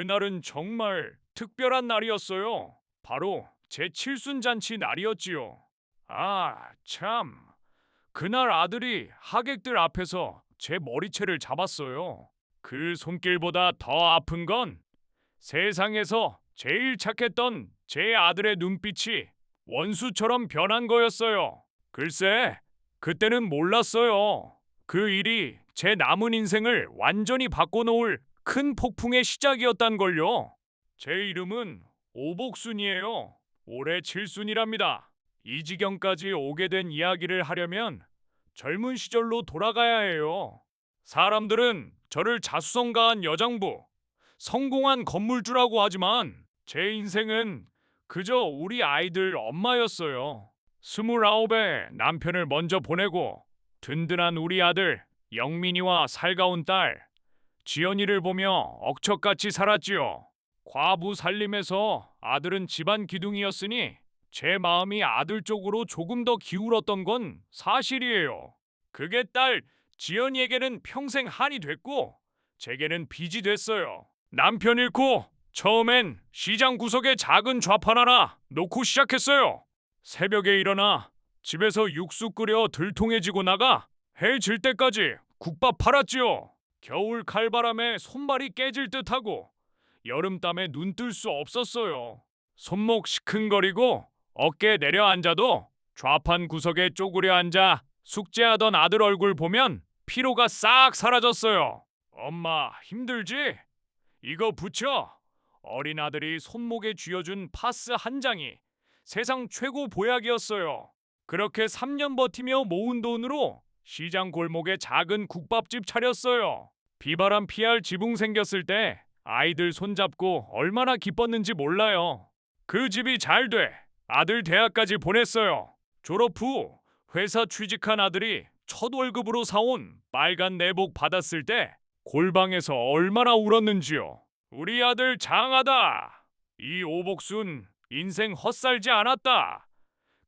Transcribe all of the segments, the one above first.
그날은 정말 특별한 날이었어요. 바로 제 칠순잔치 날이었지요. 아, 참. 그날 아들이 하객들 앞에서 제 머리채를 잡았어요. 그 손길보다 더 아픈 건 세상에서 제일 착했던 제 아들의 눈빛이 원수처럼 변한 거였어요. 글쎄, 그때는 몰랐어요. 그 일이 제 남은 인생을 완전히 바꿔놓을 큰 폭풍의 시작이었단 걸요. 제 이름은 오복순이에요. 올해 칠순이랍니다. 이 지경까지 오게 된 이야기를 하려면 젊은 시절로 돌아가야 해요. 사람들은 저를 자수성가한 여장부, 성공한 건물주라고 하지만 제 인생은 그저 우리 아이들 엄마였어요. 29에 남편을 먼저 보내고 든든한 우리 아들 영민이와 살가운 딸 지연이를 보며 억척같이 살았지요. 과부 살림에서 아들은 집안 기둥이었으니 제 마음이 아들 쪽으로 조금 더 기울었던 건 사실이에요. 그게 딸 지연이에게는 평생 한이 됐고 제게는 빚이 됐어요. 남편 잃고 처음엔 시장 구석에 작은 좌판 하나 놓고 시작했어요. 새벽에 일어나 집에서 육수 끓여 들통해지고 나가 해 질 때까지 국밥 팔았지요. 겨울 칼바람에 손발이 깨질 듯하고 여름땀에 눈 뜰 수 없었어요. 손목 시큰거리고 어깨에 내려앉아도 좌판 구석에 쪼그려 앉아 숙제하던 아들 얼굴 보면 피로가 싹 사라졌어요. 엄마 힘들지? 이거 붙여. 어린 아들이 손목에 쥐어준 파스 한 장이 세상 최고 보약이었어요. 그렇게 3년 버티며 모은 돈으로 시장 골목에 작은 국밥집 차렸어요. 비바람 피할 지붕 생겼을 때 아이들 손잡고 얼마나 기뻤는지 몰라요. 그 집이 잘 돼 아들 대학까지 보냈어요. 졸업 후 회사 취직한 아들이 첫 월급으로 사온 빨간 내복 받았을 때 골방에서 얼마나 울었는지요. 우리 아들 장하다. 이 오복순 인생 헛살지 않았다.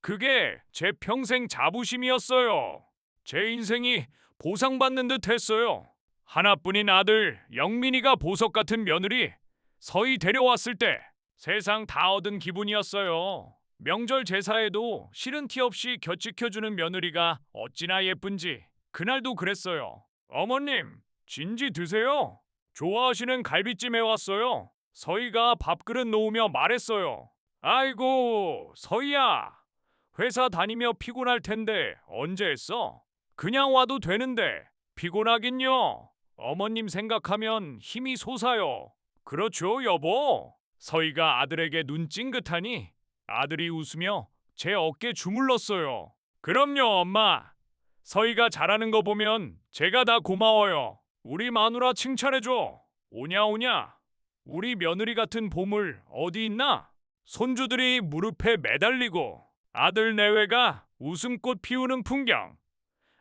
그게 제 평생 자부심이었어요. 제 인생이 보상받는 듯 했어요. 하나뿐인 아들 영민이가 보석 같은 며느리 서희 데려왔을 때 세상 다 얻은 기분이었어요. 명절 제사에도 싫은 티 없이 곁지켜주는 며느리가 어찌나 예쁜지 그날도 그랬어요. 어머님, 진지 드세요. 좋아하시는 갈비찜 해왔어요. 서희가 밥그릇 놓으며 말했어요. 아이고, 서희야. 회사 다니며 피곤할 텐데 언제 했어? 그냥 와도 되는데 피곤하긴요. 어머님 생각하면 힘이 솟아요. 그렇죠, 여보. 서희가 아들에게 눈 찡긋하니 아들이 웃으며 제 어깨 주물렀어요. 그럼요, 엄마. 서희가 잘하는 거 보면 제가 다 고마워요. 우리 마누라 칭찬해줘. 오냐 오냐. 우리 며느리 같은 보물 어디 있나? 손주들이 무릎에 매달리고 아들 내외가 웃음꽃 피우는 풍경.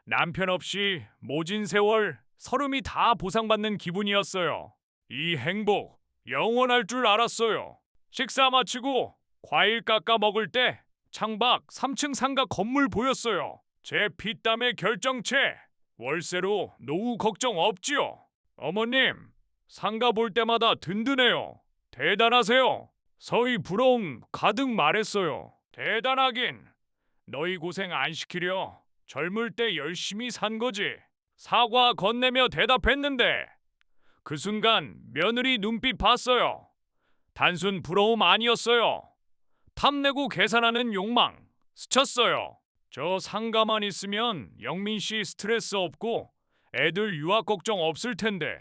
남편 없이 모진 세월 서름이 다 보상받는 기분이었어요. 이 행복 영원할 줄 알았어요. 식사 마치고 과일 깎아 먹을 때 창밖 3층 상가 건물 보였어요. 제 피땀의 결정체. 월세로 노후 걱정 없지요. 어머님, 상가 볼 때마다 든든해요. 대단하세요. 서희 부러움 가득 말했어요. 대단하긴. 너희 고생 안 시키려 젊을 때 열심히 산 거지. 사과 건네며 대답했는데 그 순간 며느리 눈빛 봤어요. 단순 부러움 아니었어요. 탐내고 계산하는 욕망 스쳤어요. 저 상가만 있으면 영민 씨 스트레스 없고 애들 유학 걱정 없을 텐데.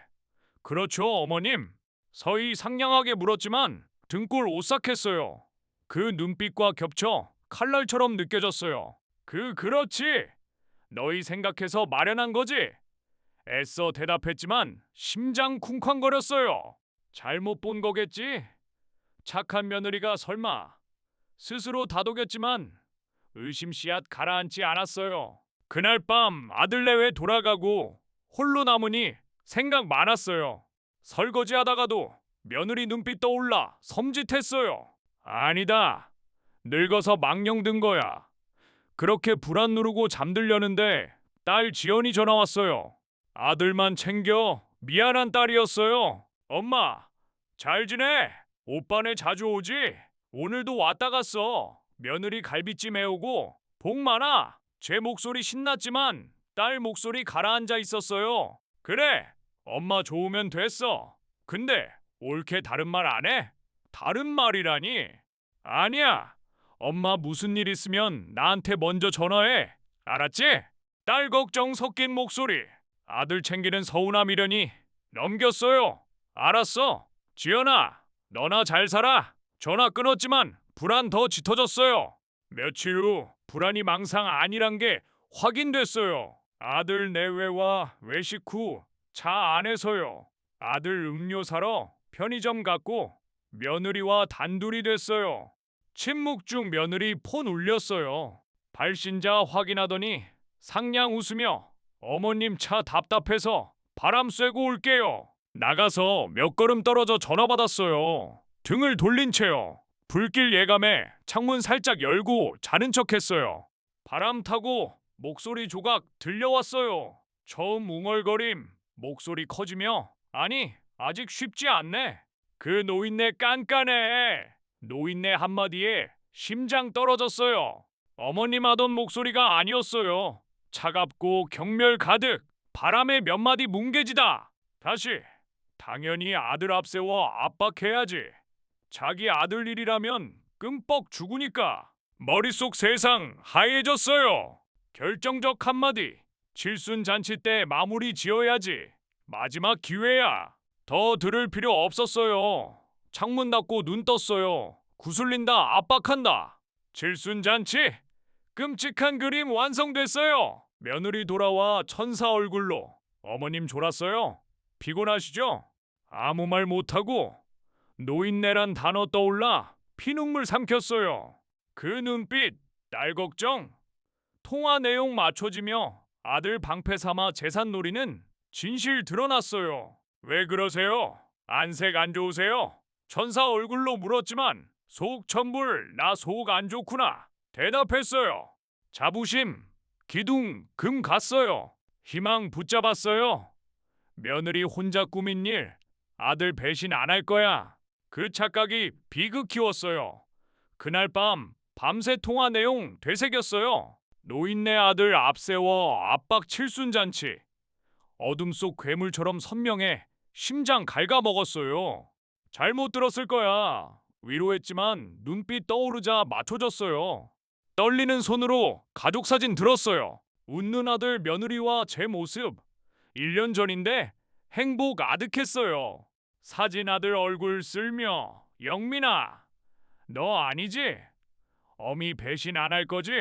그렇죠, 어머님. 서희 상냥하게 물었지만 등골 오싹했어요. 그 눈빛과 겹쳐 칼날처럼 느껴졌어요. 그렇지. 너희 생각해서 마련한 거지. 애써 대답했지만 심장 쿵쾅거렸어요. 잘못 본 거겠지? 착한 며느리가 설마. 스스로 다독였지만 의심 씨앗 가라앉지 않았어요. 그날 밤 아들 내외 돌아가고 홀로 남으니 생각 많았어요. 설거지하다가도 며느리 눈빛 떠올라 섬찟했어요. 아니다. 늙어서 망령 든 거야. 그렇게 불안 누르고 잠들려는데 딸 지연이 전화 왔어요. 아들만 챙겨 미안한 딸이었어요. 엄마, 잘 지내? 오빠네 자주 오지? 오늘도 왔다 갔어. 며느리 갈비찜 해오고 복 많아. 제 목소리 신났지만 딸 목소리 가라앉아 있었어요. 그래, 엄마 좋으면 됐어. 근데 옳게 다른 말 안 해? 다른 말이라니? 아니야. 엄마 무슨 일 있으면 나한테 먼저 전화해. 알았지? 딸 걱정 섞인 목소리. 아들 챙기는 서운함이려니 넘겼어요. 알았어. 지연아, 너나 잘 살아. 전화 끊었지만 불안 더 짙어졌어요. 며칠 후 불안이 망상 아니란 게 확인됐어요. 아들 내외와 외식 후 차 안에서요. 아들 음료 사러 편의점 갔고 며느리와 단둘이 됐어요. 침묵 중 며느리 폰 울렸어요. 발신자 확인하더니 상냥 웃으며 어머님 차 답답해서 바람 쐬고 올게요. 나가서 몇 걸음 떨어져 전화 받았어요. 등을 돌린 채요. 불길 예감에 창문 살짝 열고 자는 척했어요. 바람 타고 목소리 조각 들려왔어요. 처음 웅얼거림, 목소리 커지며 아니 아직 쉽지 않네. 그 노인네 깐깐해. 노인네 한마디에 심장 떨어졌어요. 어머님 하던 목소리가 아니었어요. 차갑고 경멸 가득 바람에 몇 마디 뭉개지다. 다시 당연히 아들 앞세워 압박해야지. 자기 아들 일이라면 끔뻑 죽으니까. 머릿속 세상 하얘졌어요. 결정적 한마디. 칠순잔치 때 마무리 지어야지. 마지막 기회야. 더 들을 필요 없었어요. 창문 닫고 눈 떴어요. 구슬린다 압박한다. 칠순잔치 끔찍한 그림 완성됐어요. 며느리 돌아와 천사 얼굴로 어머님 졸았어요? 피곤하시죠? 아무 말 못하고 노인네란 단어 떠올라 피눈물 삼켰어요. 그 눈빛 딸 걱정. 통화 내용 맞춰지며 아들 방패 삼아 재산 노리는 진실 드러났어요. 왜 그러세요? 안색 안 좋으세요? 천사 얼굴로 물었지만 속 천불 나 속 안 좋구나 대답했어요. 자부심 기둥 금 갔어요. 희망 붙잡았어요. 며느리 혼자 꾸민 일 아들 배신 안 할 거야. 그 착각이 비극 키웠어요. 그날 밤 밤새 통화 내용 되새겼어요. 노인네 아들 앞세워 압박 칠순잔치. 어둠 속 괴물처럼 선명해 심장 갉아먹었어요. 잘못 들었을 거야. 위로했지만 눈빛 떠오르자 맞춰졌어요. 떨리는 손으로 가족 사진 들었어요. 웃는 아들 며느리와 제 모습. 1년 전인데 행복 아득했어요. 사진 아들 얼굴 쓸며 영민아 너 아니지? 어미 배신 안 할 거지?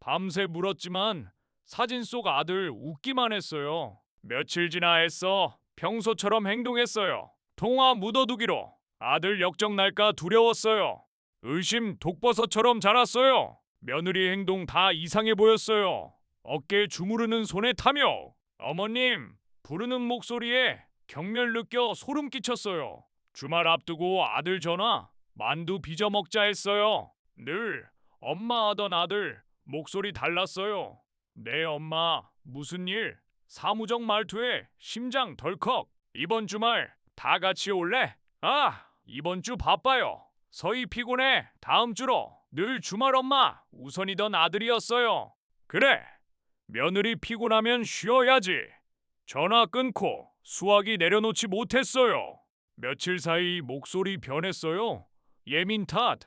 밤새 물었지만 사진 속 아들 웃기만 했어요. 며칠 지나 애써 평소처럼 행동했어요. 통화 묻어두기로 아들 역적 날까 두려웠어요. 의심 독버섯처럼 자랐어요. 며느리 행동 다 이상해 보였어요. 어깨 주무르는 손에 타며 어머님 부르는 목소리에 경멸 느껴 소름 끼쳤어요. 주말 앞두고 아들 전화 만두 빚어 먹자 했어요. 늘 엄마 하던 아들 목소리 달랐어요. 네 엄마 무슨 일? 사무적 말투에 심장 덜컥. 이번 주말 다 같이 올래? 아 이번 주 바빠요. 서희 피곤해. 다음 주로. 늘 주말 엄마 우선이던 아들이었어요. 그래 며느리 피곤하면 쉬어야지. 전화 끊고 수화기 내려놓지 못했어요. 며칠 사이 목소리 변했어요. 예민 탓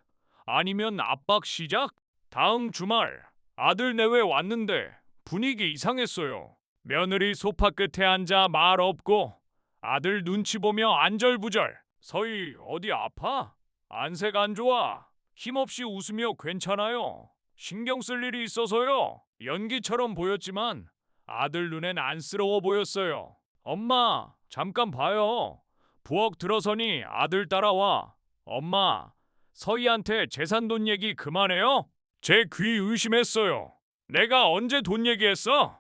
아니면 압박 시작? 다음 주말 아들 내외 왔는데 분위기 이상했어요. 며느리 소파 끝에 앉아 말 없고 아들 눈치 보며 안절부절. 서희 어디 아파? 안색 안 좋아. 힘없이 웃으며 괜찮아요. 신경 쓸 일이 있어서요. 연기처럼 보였지만 아들 눈엔 안쓰러워 보였어요. 엄마 잠깐 봐요. 부엌 들어서니 아들 따라와. 엄마 서희한테 재산 돈 얘기 그만해요. 제 귀 의심했어요. 내가 언제 돈 얘기했어?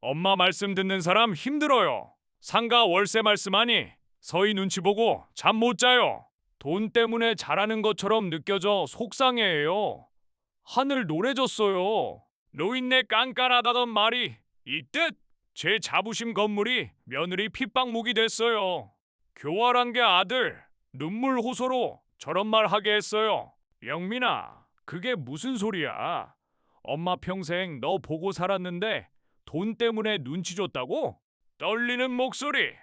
엄마 말씀 듣는 사람 힘들어요. 상가 월세 말씀하니 서희 눈치 보고 잠 못 자요. 돈 때문에 잘하는 것처럼 느껴져 속상해해요. 하늘 노래졌어요. 노인네 깐깐하다던 말이 이 뜻? 제 자부심 건물이 며느리 핍박 무기 됐어요. 교활한 게 아들, 눈물 호소로 저런 말 하게 했어요. 영민아, 그게 무슨 소리야? 엄마 평생 너 보고 살았는데 돈 때문에 눈치 줬다고? 떨리는 목소리.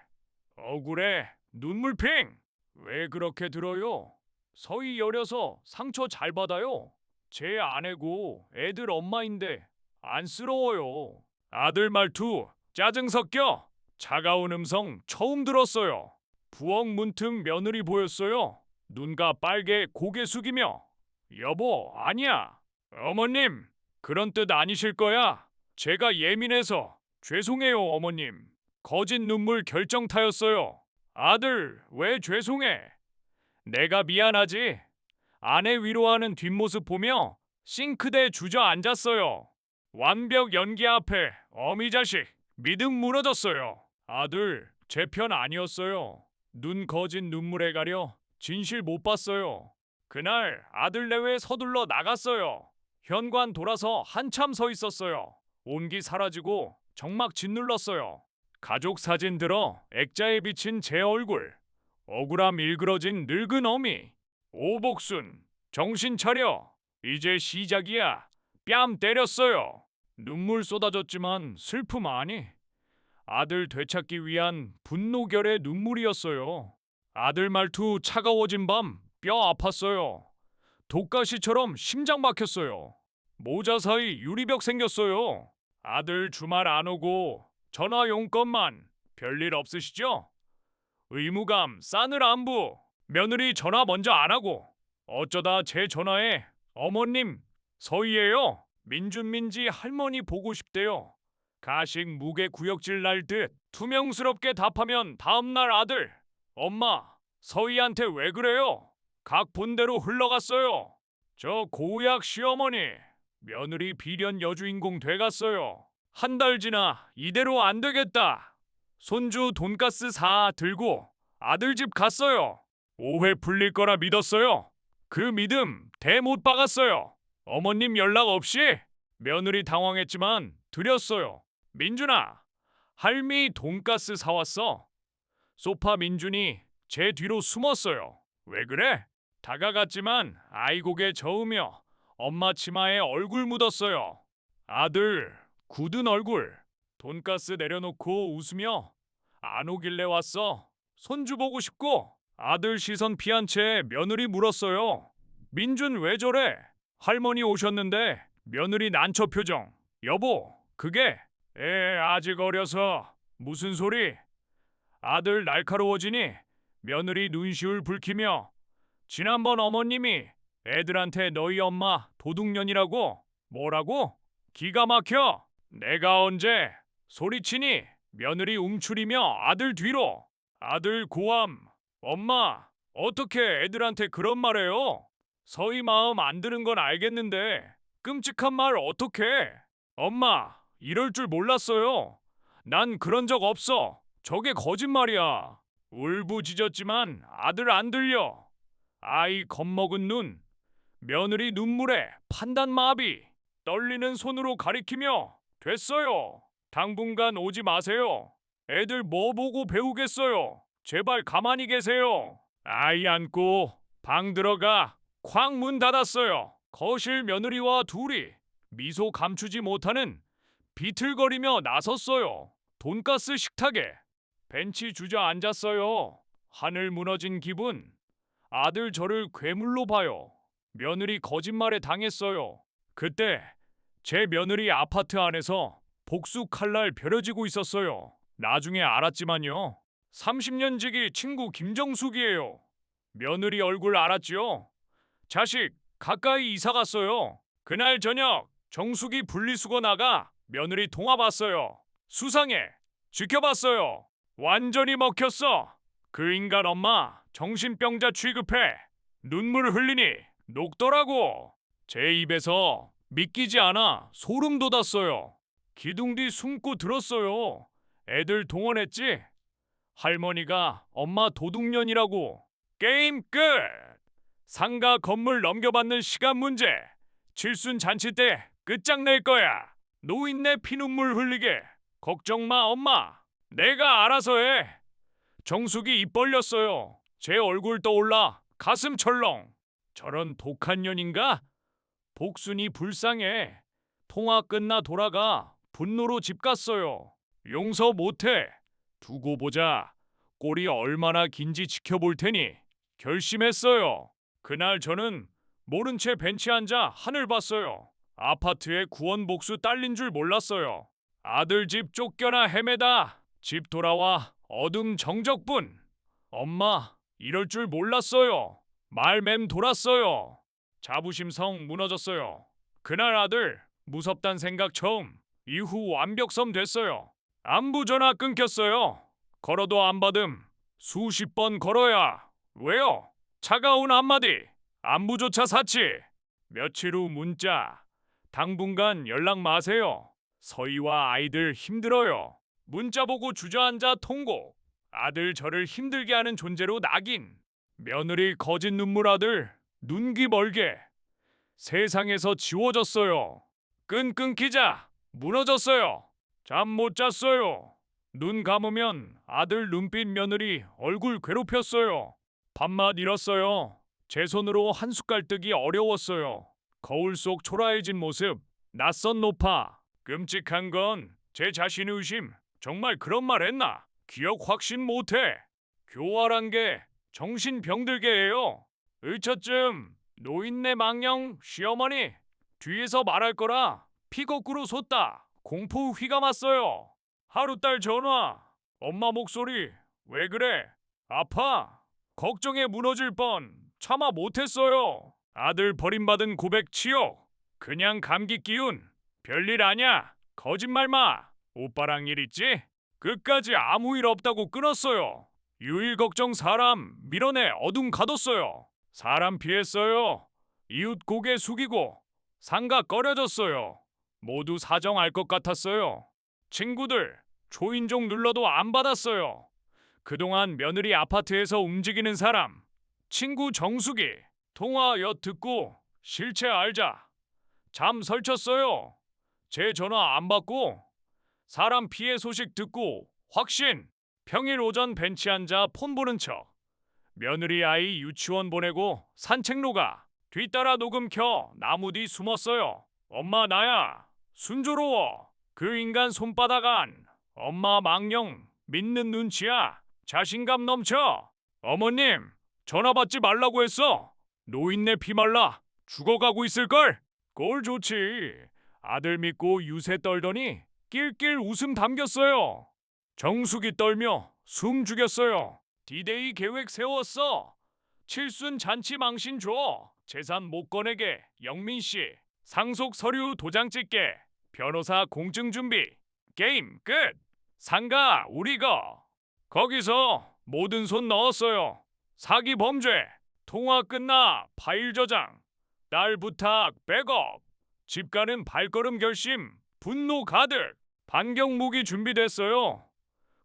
억울해. 눈물핑. 왜 그렇게 들어요? 서희 여려서 상처 잘 받아요. 제 아내고 애들 엄마인데 안쓰러워요. 아들 말투 짜증 섞여. 차가운 음성 처음 들었어요. 부엌 문틈 며느리 보였어요. 눈가 빨개 고개 숙이며 여보, 아니야. 어머님, 그런 뜻 아니실 거야. 제가 예민해서 죄송해요, 어머님. 거짓 눈물 결정타였어요. 아들, 왜 죄송해? 내가 미안하지. 아내 위로하는 뒷모습 보며 싱크대에 주저앉았어요. 완벽 연기 앞에 어미 자식 믿음 무너졌어요. 아들, 제 편 아니었어요. 눈 거진 눈물에 가려 진실 못 봤어요. 그날 아들 내외 서둘러 나갔어요. 현관 돌아서 한참 서 있었어요. 온기 사라지고 정막 짓눌렀어요. 가족 사진 들어 액자에 비친 제 얼굴. 억울함 일그러진 늙은 어미. 오복순, 정신 차려. 이제 시작이야. 뺨 때렸어요. 눈물 쏟아졌지만 슬픔 아니. 아들 되찾기 위한 분노결의 눈물이었어요. 아들 말투 차가워진 밤 뼈 아팠어요. 독가시처럼 심장 막혔어요. 모자 사이 유리벽 생겼어요. 아들 주말 안 오고 전화 용건만. 별일 없으시죠? 의무감 싸늘 안부. 며느리 전화 먼저 안 하고 어쩌다 제 전화에 어머님 서희예요. 민준민지 할머니 보고 싶대요. 가식 무게 구역질 날 듯 투명스럽게 답하면 다음날 아들 엄마 서희한테 왜 그래요? 각 본대로 흘러갔어요. 저 고약 시어머니 며느리 비련 여주인공 돼갔어요. 한 달 지나 이대로 안 되겠다. 손주 돈가스 사 들고 아들 집 갔어요. 오해 풀릴 거라 믿었어요. 그 믿음 대 못 박았어요. 어머님 연락 없이 며느리 당황했지만 드렸어요. 민준아, 할미 돈가스 사왔어. 소파 민준이 제 뒤로 숨었어요. 왜 그래? 다가갔지만 아이고개 저으며 엄마 치마에 얼굴 묻었어요. 아들, 굳은 얼굴. 돈가스 내려놓고 웃으며 안 오길래 왔어. 손주 보고 싶고. 아들 시선 피한 채 며느리 물었어요. 민준 왜 저래? 할머니 오셨는데 며느리 난처 표정. 여보, 그게 아직 어려서. 무슨 소리? 아들 날카로워지니 며느리 눈시울 붉히며 지난번 어머님이 애들한테 너희 엄마 도둑년이라고. 뭐라고? 기가 막혀. 내가 언제? 소리치니 며느리 움츠리며 아들 뒤로. 아들 고함. 엄마, 어떻게 애들한테 그런 말해요? 서희 마음 안 드는 건 알겠는데 끔찍한 말 어떡해? 엄마, 이럴 줄 몰랐어요. 난 그런 적 없어. 저게 거짓말이야. 울부짖었지만 아들 안 들려. 아이 겁먹은 눈, 며느리 눈물에 판단 마비. 떨리는 손으로 가리키며 됐어요. 당분간 오지 마세요. 애들 뭐 보고 배우겠어요. 제발 가만히 계세요. 아이 안고 방 들어가. 쾅 문 닫았어요. 거실 며느리와 둘이 미소 감추지 못하는 비틀거리며 나섰어요. 돈가스 식탁에 벤치 주저앉았어요. 하늘 무너진 기분. 아들 저를 괴물로 봐요. 며느리 거짓말에 당했어요. 그때 제 며느리 아파트 안에서 복수 칼날 벼려지고 있었어요. 나중에 알았지만요. 30년 지기 친구 김정숙이에요. 며느리 얼굴 알았지요? 자식 가까이 이사 갔어요. 그날 저녁 정숙이 분리수거 나가 며느리 통화 봤어요. 수상해. 지켜봤어요. 완전히 먹혔어. 그 인간 엄마 정신병자 취급해. 눈물 흘리니 녹더라고. 제 입에서 믿기지 않아 소름 돋았어요. 기둥 뒤 숨고 들었어요. 애들 동원했지? 할머니가 엄마 도둑년이라고. 게임 끝! 상가 건물 넘겨받는 시간 문제. 칠순 잔치 때 끝장낼 거야. 노인네 피눈물 흘리게. 걱정 마 엄마. 내가 알아서 해. 정숙이 입 벌렸어요. 제 얼굴 떠올라 가슴 철렁. 저런 독한 년인가? 복순이 불쌍해. 통화 끝나 돌아가 분노로 집 갔어요. 용서 못해. 두고 보자. 꼴이 얼마나 긴지 지켜볼 테니 결심했어요. 그날 저는 모른 채 벤치에 앉아 하늘 봤어요. 아파트에 구원복수 딸린 줄 몰랐어요. 아들 집 쫓겨나 헤매다 집 돌아와 어둠 정적분. 엄마, 이럴 줄 몰랐어요. 말맴 돌았어요. 자부심성 무너졌어요. 그날 아들 무섭단 생각 처음. 이후 완벽섬 됐어요. 안부 전화 끊겼어요. 걸어도 안 받음. 수십 번 걸어야. 왜요? 차가운 한마디. 안부조차 사치. 며칠 후 문자. 당분간 연락 마세요. 서희와 아이들 힘들어요. 문자 보고 주저앉아 통곡. 아들 저를 힘들게 하는 존재로 낙인. 며느리 거짓 눈물 아들 눈기 멀게. 세상에서 지워졌어요. 끈 끊기자 무너졌어요. 잠 못 잤어요. 눈 감으면 아들 눈빛 며느리 얼굴 괴롭혔어요. 밥맛 잃었어요. 제 손으로 한 숟갈 뜨기 어려웠어요. 거울 속 초라해진 모습, 낯선 노파. 끔찍한 건 제 자신 의심. 정말 그런 말 했나? 기억 확신 못해. 교활한 게 정신병들게 해요. 의처증, 노인네 망령, 시어머니. 뒤에서 말할 거라 피 거꾸로 솟다. 공포 휘감았어요. 하루딸 전화. 엄마 목소리. 왜 그래? 아파. 걱정에 무너질 뻔. 참아 못했어요. 아들 버림받은 고백 치욕. 그냥 감기 기운. 별일 아냐. 거짓말 마. 오빠랑 일 있지? 끝까지 아무 일 없다고 끊었어요. 유일 걱정 사람 밀어내 어둠 가뒀어요. 사람 피했어요. 이웃 고개 숙이고 상가 꺼려졌어요. 모두 사정 알 것 같았어요. 친구들 초인종 눌러도 안 받았어요. 그동안 며느리 아파트에서 움직이는 사람. 친구 정숙이 통화 엿 듣고 실체 알자. 잠 설쳤어요. 제 전화 안 받고 사람 피해 소식 듣고 확신. 평일 오전 벤치 앉아 폰 보는 척. 며느리 아이 유치원 보내고 산책로 가. 뒤따라 녹음 켜 나무 뒤 숨었어요. 엄마 나야. 순조로워. 그 인간 손바닥 안. 엄마 망령 믿는 눈치야. 자신감 넘쳐. 어머님 전화 받지 말라고 했어. 노인네 피말라 죽어가고 있을걸. 꼴 좋지. 아들 믿고 유세 떨더니 낄낄 웃음 담겼어요. 정숙이 떨며 숨 죽였어요. 디데이 계획 세웠어. 칠순 잔치 망신 줘. 재산 못 꺼내게 영민씨. 상속 서류 도장 찍게. 변호사 공증 준비. 게임 끝. 상가 우리 거. 거기서 모든 손 넣었어요. 사기 범죄. 통화 끝나 파일 저장. 딸 부탁 백업. 집 가는 발걸음 결심. 분노 가득. 반경 무기 준비됐어요.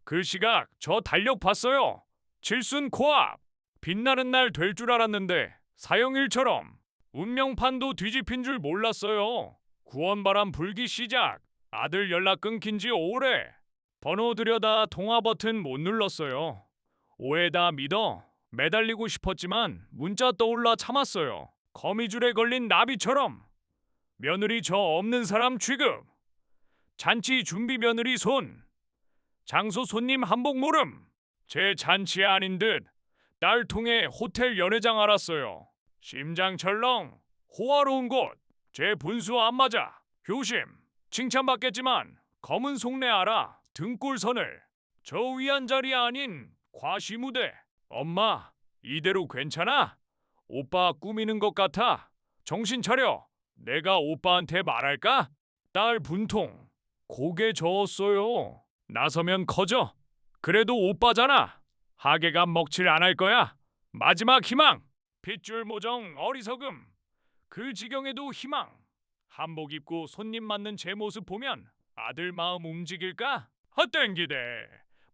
그 시각 저 달력 봤어요. 칠순 코앞. 빛나는 날 될 줄 알았는데 사형일처럼. 운명판도 뒤집힌 줄 몰랐어요. 구원바람 불기 시작. 아들 연락 끊긴 지 오래. 번호 들여다 통화 버튼 못 눌렀어요. 오해다 믿어 매달리고 싶었지만 문자 떠올라 참았어요. 거미줄에 걸린 나비처럼. 며느리 저 없는 사람 취급. 잔치 준비 며느리 손. 장소 손님 한복 모름. 제 잔치 아닌 듯 딸 통해 호텔 연회장 알았어요. 심장 철렁. 호화로운 곳. 제 분수 안 맞아. 효심. 칭찬받겠지만 검은 속내 알아. 등골 선을. 저 위안 자리 아닌 과시무대. 엄마 이대로 괜찮아? 오빠 꾸미는 것 같아. 정신 차려. 내가 오빠한테 말할까? 딸 분통. 고개 저었어요. 나서면 커져. 그래도 오빠잖아. 하계가 먹칠 안 할 거야. 마지막 희망. 핏줄 모정 어리석음. 그 지경에도 희망. 한복 입고 손님 맞는 제 모습 보면 아들 마음 움직일까? 헛땡기대.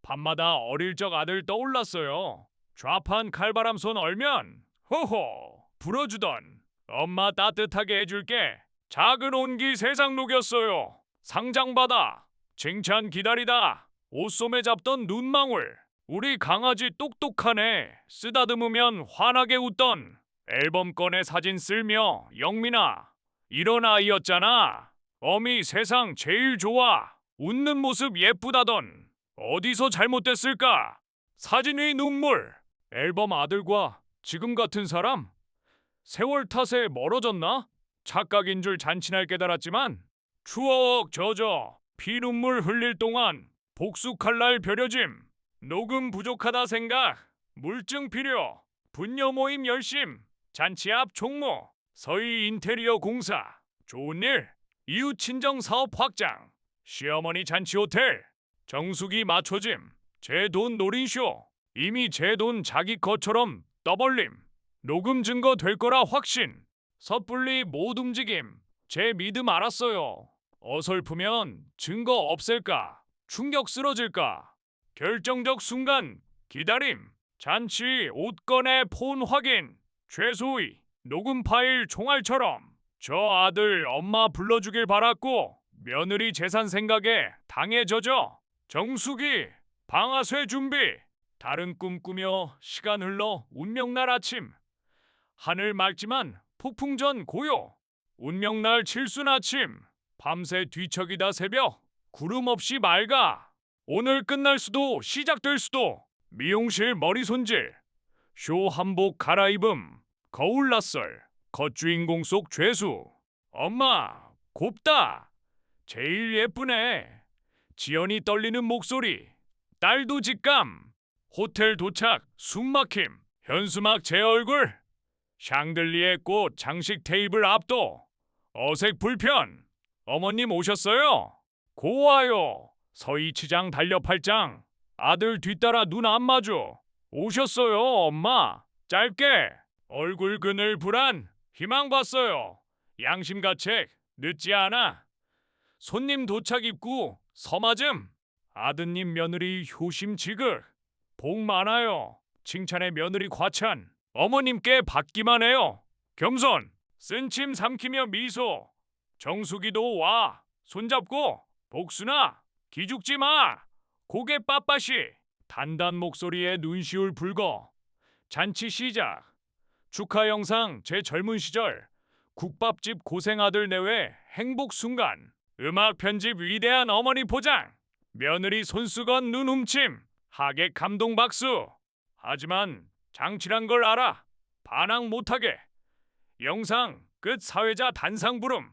밤마다 어릴 적 아들 떠올랐어요. 좌판 칼바람 손 얼면 호호 불어주던 엄마 따뜻하게 해줄게. 작은 온기 세상 녹였어요. 상장 받아. 칭찬 기다리다. 옷소매 잡던 눈망울. 우리 강아지 똑똑하네. 쓰다듬으면 환하게 웃던 앨범 꺼내 사진 쓸며 영민아 이런 아이였잖아. 어미 세상 제일 좋아. 웃는 모습 예쁘다던. 어디서 잘못됐을까? 사진 위 눈물. 앨범 아들과 지금 같은 사람? 세월 탓에 멀어졌나? 착각인 줄 잔치날 깨달았지만 추억 젖어 피눈물 흘릴 동안 복숙할 날 벼려짐. 녹음 부족하다 생각. 물증 필요. 분녀 모임 열심. 잔치 앞 종모. 서희 인테리어 공사. 좋은 일. 이웃 친정 사업 확장. 시어머니 잔치 호텔. 정수기 맞춰짐. 제 돈 노린쇼. 이미 제 돈 자기 것처럼 떠벌림. 녹음 증거 될 거라 확신. 섣불리 못 움직임. 제 믿음 알았어요. 어설프면 증거 없앨까? 충격 쓰러질까? 결정적 순간 기다림. 잔치 옷 꺼내 폰 확인. 최소희 녹음 파일 총알처럼. 저 아들 엄마 불러주길 바랐고 며느리 재산 생각에 당해져져. 정수기 방아쇠 준비. 다른 꿈 꾸며 시간 흘러 운명날 아침. 하늘 맑지만 폭풍 전 고요. 운명날 칠순 아침. 밤새 뒤척이다 새벽. 구름 없이 맑아. 오늘 끝날 수도 시작될 수도. 미용실 머리 손질. 쇼 한복 갈아입음. 거울 낯설. 겉주인공 속 죄수. 엄마 곱다. 제일 예쁘네. 지연이 떨리는 목소리. 딸도 직감. 호텔 도착 숨막힘. 현수막 제 얼굴. 샹들리에 꽃 장식 테이블 압도. 어색 불편. 어머님 오셨어요? 고와요. 서이치장 달려 팔짱. 아들 뒤따라 눈 안 마주. 오셨어요 엄마. 짧게. 얼굴 그늘 불안. 희망 봤어요. 양심가책 늦지 않아. 손님 도착 입구 서맞음. 아드님 며느리 효심 지극. 복 많아요. 칭찬에 며느리 과찬. 어머님께 받기만 해요. 겸손. 쓴침 삼키며 미소. 정수기도 와. 손잡고. 복순아 기죽지 마. 고개 빳빳이. 단단 목소리에 눈시울 붉어. 잔치 시작. 축하 영상 제 젊은 시절. 국밥집 고생아들 내외 행복 순간. 음악 편집 위대한 어머니 포장. 며느리 손수건 눈 움침. 하객 감동 박수. 하지만 장치란 걸 알아. 반항 못하게. 영상 끝 사회자 단상 부름.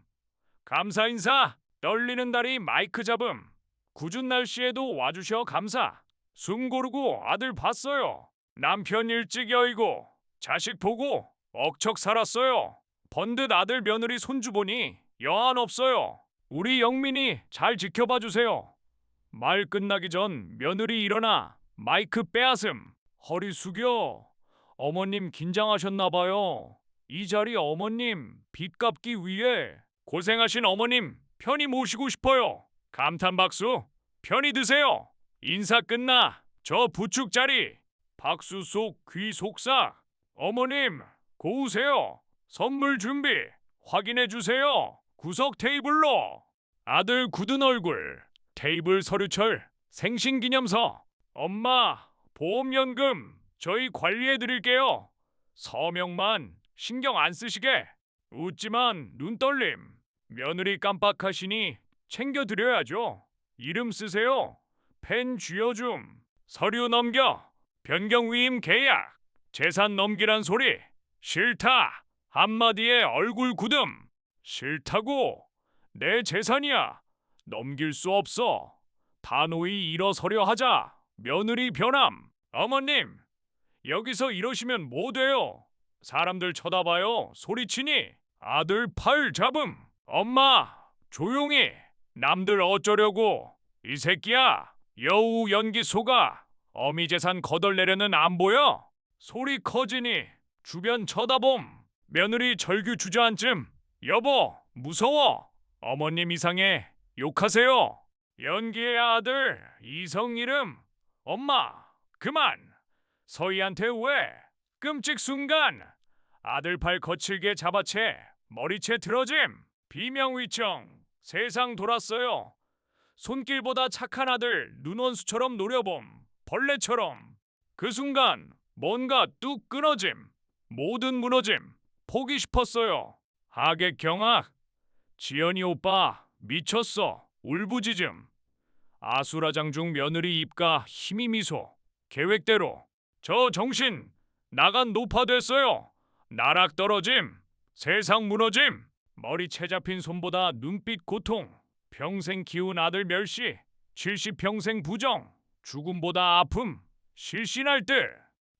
감사 인사. 떨리는 다리 마이크 잡음. 궂은 날씨에도 와주셔 감사. 숨 고르고 아들 봤어요. 남편 일찍 여의고 자식 보고 억척 살았어요. 번듯 아들 며느리 손주 보니 여한 없어요. 우리 영민이 잘 지켜봐 주세요. 말 끝나기 전 며느리 일어나 마이크 빼앗음. 허리 숙여. 어머님 긴장하셨나 봐요. 이 자리 어머님 빚 갚기 위해. 고생하신 어머님 편히 모시고 싶어요. 감탄 박수. 편히 드세요. 인사 끝나 저 부축 자리. 박수 속 귀 속삭. 어머님 고우세요. 선물 준비 확인해 주세요. 구석 테이블로. 아들 굳은 얼굴. 테이블 서류철. 생신기념서. 엄마 보험연금 저희 관리해 드릴게요. 서명만 신경 안 쓰시게. 웃지만 눈 떨림. 며느리 깜빡하시니 챙겨드려야죠. 이름 쓰세요. 펜 쥐어줌. 서류 넘겨. 변경 위임 계약. 재산 넘기란 소리. 싫다. 한마디에 얼굴 굳음. 싫다고. 내 재산이야. 넘길 수 없어. 단호히 일어서려 하자. 며느리 변함. 어머님 여기서 이러시면 뭐 돼요? 사람들 쳐다봐요. 소리치니. 아들 팔 잡음. 엄마 조용히. 남들 어쩌려고. 이 새끼야. 여우 연기 속아. 어미 재산 거덜내려는 안 보여? 소리 커지니 주변 쳐다봄. 며느리 절규 주저앉음. 여보 무서워. 어머님 이상해. 욕하세요. 연기의 아들 이성 이름. 엄마 그만. 서희한테 왜? 끔찍 순간. 아들 팔 거칠게 잡아채 머리채 틀어짐. 비명위청. 세상 돌았어요. 손길보다 착한 아들 눈원수처럼 노려봄. 벌레처럼. 그 순간 뭔가 뚝 끊어짐. 모든 무너짐. 포기 싶었어요. 하객 경악. 지연이 오빠 미쳤어. 울부짖음. 아수라장 중 며느리 입가 힘이 미소. 계획대로. 저 정신 나간 노파 됐어요. 나락 떨어짐. 세상 무너짐. 머리 채잡힌 손보다 눈빛 고통. 평생 키운 아들 멸시. 70평생 부정. 죽음보다 아픔. 실신할 때.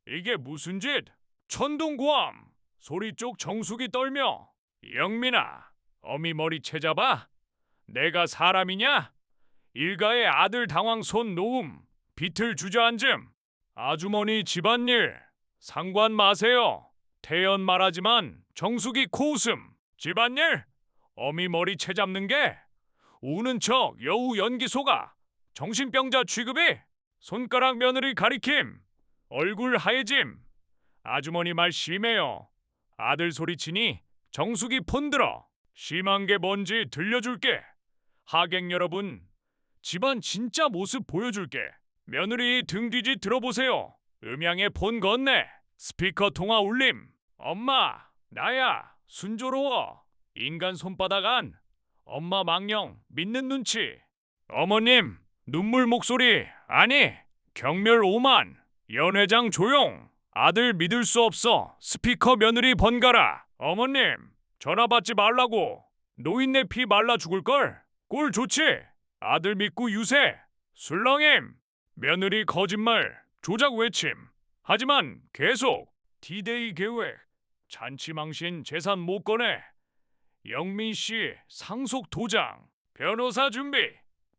이게 무슨 짓? 천둥고함. 소리 쪽 정수기 떨며. 영민아, 어미 머리 채잡아. 내가 사람이냐? 일가의 아들 당황 손 놓음. 비틀 주저앉음. 아주머니 집안일 상관 마세요. 태연 말하지만 정수기 코웃음. 집안일? 어미 머리 채잡는 게? 우는 척 여우 연기소가. 정신병자 취급이? 손가락 며느리 가리킴. 얼굴 하얘짐. 아주머니 말 심해요. 아들 소리치니 정수기 폰 들어. 심한 게 뭔지 들려줄게. 하객 여러분, 집안 진짜 모습 보여줄게. 며느리 등 뒤지 들어보세요. 음향에 폰 건네. 스피커 통화 울림. 엄마, 나야. 순조로워. 인간 손바닥 안. 엄마 망령 믿는 눈치. 어머님, 눈물 목소리. 아니, 경멸 오만. 연회장 조용. 아들 믿을 수 없어. 스피커 며느리 번갈아. 어머님, 전화 받지 말라고. 노인네 피 말라 죽을걸. 꼴 좋지. 아들 믿고 유세. 술렁임. 며느리 거짓말. 조작 외침. 하지만 계속. 디데이 계획. 잔치망신 재산 못 꺼내. 영민씨 상속 도장. 변호사 준비.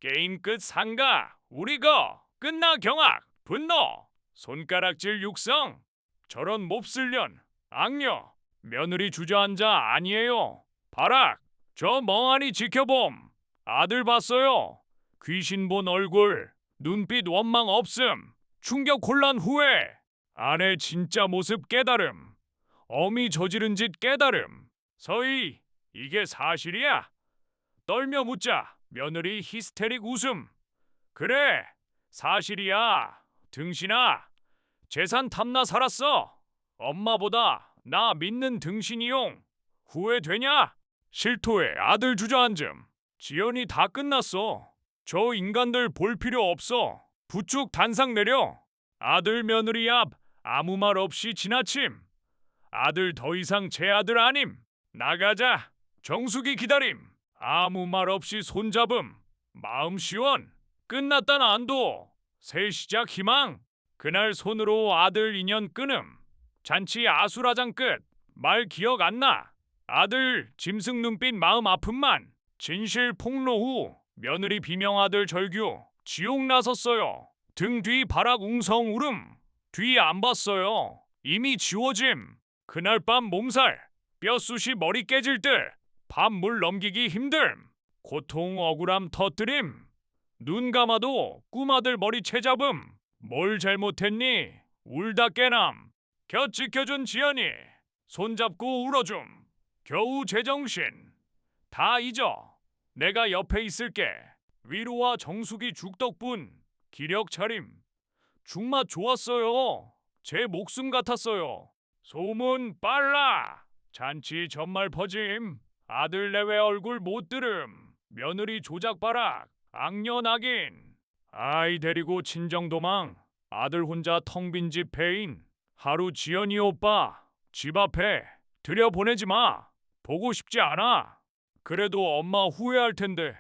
게임 끝 상가. 우리거. 끝나 경악. 분노. 손가락질 육성. 저런 몹쓸년. 악녀. 며느리 주저앉아 아니에요. 발악. 저 멍하니 지켜봄. 아들 봤어요. 귀신 본 얼굴. 눈빛 원망 없음. 충격 혼란 후회. 아내 진짜 모습 깨달음. 어미 저지른 짓 깨달음. 서희, 이게 사실이야? 떨며 묻자. 며느리 히스테릭 웃음. 그래, 사실이야. 등신아, 재산 탐나 살았어. 엄마보다 나 믿는 등신이용. 후회되냐? 실토해 아들 주저앉음. 지연이 다 끝났어. 저 인간들 볼 필요 없어. 부축 단상 내려. 아들 며느리 앞 아무 말 없이 지나침. 아들 더 이상 제 아들 아님. 나가자. 정수기 기다림. 아무 말 없이 손잡음. 마음 시원. 끝났단 안도. 새 시작 희망. 그날 손으로 아들 인연 끊음. 잔치 아수라장 끝. 말 기억 안 나. 아들 짐승 눈빛 마음 아픔만. 진실 폭로 후 며느리 비명 아들 절규. 지옥 나섰어요. 등 뒤 바락 웅성 울음. 뒤 안 봤어요. 이미 지워짐. 그날 밤 몸살. 뼈쑤시 머리 깨질 듯. 밤 물 넘기기 힘듦. 고통 억울함 터뜨림. 눈 감아도 꿈아들 머리 채잡음. 뭘 잘못했니? 울다 깨남. 곁 지켜준 지연이. 손잡고 울어줌. 겨우 제정신. 다 잊어. 내가 옆에 있을게. 위로와 정수기 죽 덕분. 기력 차림. 죽맛 좋았어요. 제 목숨 같았어요. 소문 빨라. 잔치 전말 퍼짐. 아들 내외 얼굴 못 들음. 며느리 조작 바락. 악녀 낙인. 아이 데리고 친정 도망. 아들 혼자 텅 빈 집 배인. 하루 지연이 오빠 집 앞에 들여보내지 마. 보고 싶지 않아. 그래도 엄마 후회할 텐데.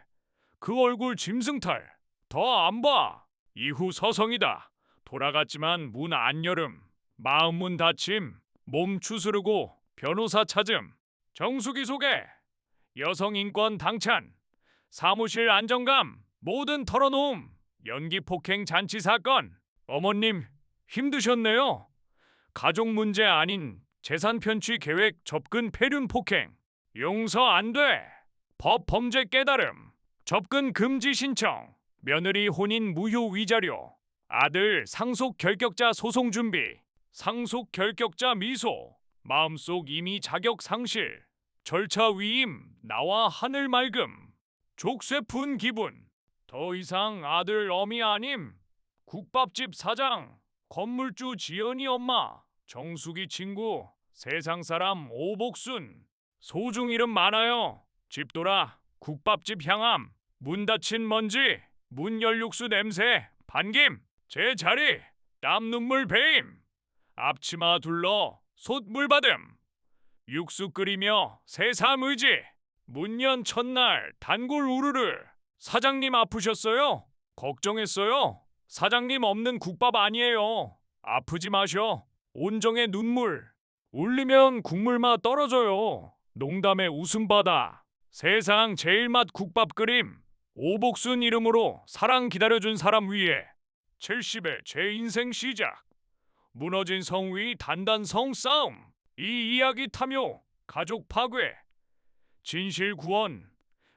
그 얼굴 짐승탈. 더 안 봐. 이후 서성이다. 돌아갔지만 문 안 열음. 마음 문 닫힘. 몸 추스르고 변호사 찾음. 정수기 소개. 여성 인권 당찬. 사무실 안정감. 모든 털어놓음. 연기 폭행 잔치 사건. 어머님 힘드셨네요. 가족 문제 아닌 재산 편취 계획 접근 폐륜 폭행. 용서 안 돼. 법 범죄 깨달음. 접근 금지 신청. 며느리 혼인 무효 위자료. 아들 상속 결격자 소송 준비. 상속 결격자 미소. 마음속 이미 자격 상실. 절차 위임. 나와 하늘 맑음. 족쇄 푼 기분. 더 이상 아들 어미 아님. 국밥집 사장, 건물주 지연이 엄마, 정숙이 친구, 세상사람 오복순. 소중 이름 많아요. 집돌아, 국밥집 향암, 문 닫힌 먼지, 문 열 육수 냄새, 반김, 제 자리, 땀 눈물 배임, 앞치마 둘러 솥물 받음, 육수 끓이며 새삼 의지, 문연 첫날 단골 우르르. 사장님 아프셨어요? 걱정했어요. 사장님 없는 국밥 아니에요. 아프지 마셔. 온정의 눈물. 울리면 국물 맛 떨어져요. 농담의 웃음바다. 세상 제일 맛 국밥 끓임. 오복순 이름으로 사랑 기다려준 사람 위에 70의 제 인생 시작. 무너진 성 위 단단 성 싸움. 이 이야기 탐욕, 가족 파괴, 진실 구원,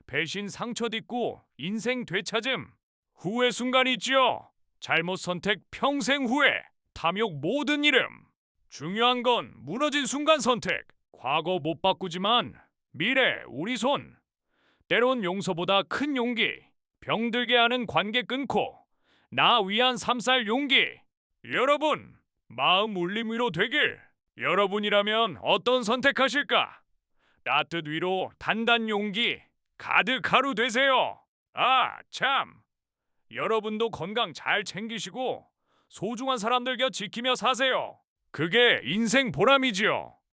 배신 상처 딛고 인생 되찾음. 후회 순간 있지요. 잘못 선택 평생 후회. 탐욕 모든 이름. 중요한 건 무너진 순간 선택. 과거 못 바꾸지만 미래 우리 손. 때론 용서보다 큰 용기. 병들게 하는 관계 끊고 나 위한 삼살 용기. 여러분, 마음 울림 위로 되길. 여러분이라면 어떤 선택하실까? 따뜻 위로 단단 용기 가득 하루 되세요. 아, 참. 여러분도 건강 잘 챙기시고 소중한 사람들 곁 지키며 사세요. 그게 인생 보람이지요.